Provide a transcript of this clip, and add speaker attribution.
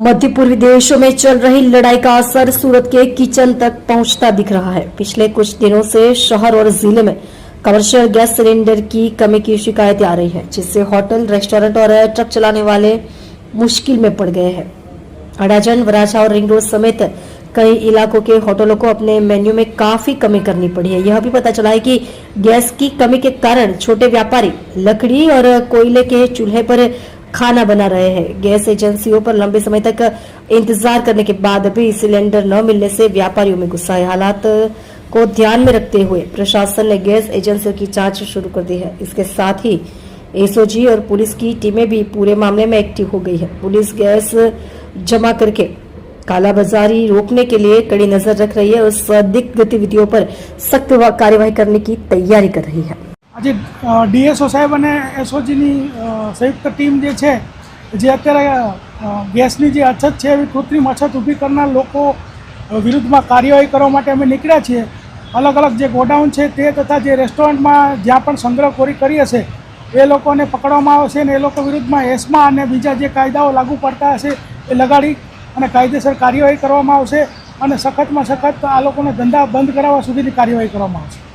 Speaker 1: मध्य पूर्वी देशों में चल रही लड़ाई का असर सूरत के किचन तक पहुंचता दिख रहा है। पिछले कुछ दिनों से शहर और जिले में कमर्शियल गैस सिलेंडर की कमी की शिकायतें आ रही हैं, जिससे होटल, रेस्टोरेंट और ट्रक चलाने वाले मुश्किल में पड़ गए हैं। अडाजन, वराछा और रिंग रोड समेत कई इलाकों के होटलों को अपने मेन्यू में काफी कमी करनी पड़ी है। यह भी पता चला है कि गैस की कमी के कारण छोटे व्यापारी लकड़ी और कोयले के चूल्हे पर खाना बना रहे हैं। गैस एजेंसियों पर लंबे समय तक इंतजार करने के बाद भी सिलेंडर न मिलने से व्यापारियों में गुस्सा है। हालात को ध्यान में रखते हुए प्रशासन ने गैस एजेंसियों की जांच शुरू कर दी है। इसके साथ ही एसओजी और पुलिस की टीमें भी पूरे मामले में एक्टिव हो गई है। पुलिस गैस जमा करके कालाबाजारी रोकने के लिए कड़ी नजर रख रही है और संदिग्ध गतिविधियों पर सख्त कार्यवाही करने की तैयारी कर रही है।
Speaker 2: आज डीएसओ साहेब और एसओजी संयुक्त टीम जे अत्यारे गैसनी जे अछत है कृत्रिम अछत ऊभी करनार लोको विरुद्ध में कार्यवाही करवा माटे अमे निकळ्या छीए। अलग अलग जे गोडाउन है ते तथा जे रेस्टोरंट में ज्यां पण संग्रहखोरी करी हशे ए लोकोने पकड़वामां आवशे ने ए लोको विरुद्ध में एस्मा अने बीजा जे कायदाओ लागू पड़ता हशे ए लगाड़ी अने कायदेसर कार्यवाही करवामां आवशे अने सख्त में सख्त आ लोकोने धंधा बंद कराववा सुधीनी कार्यवाही करवामां आवशे।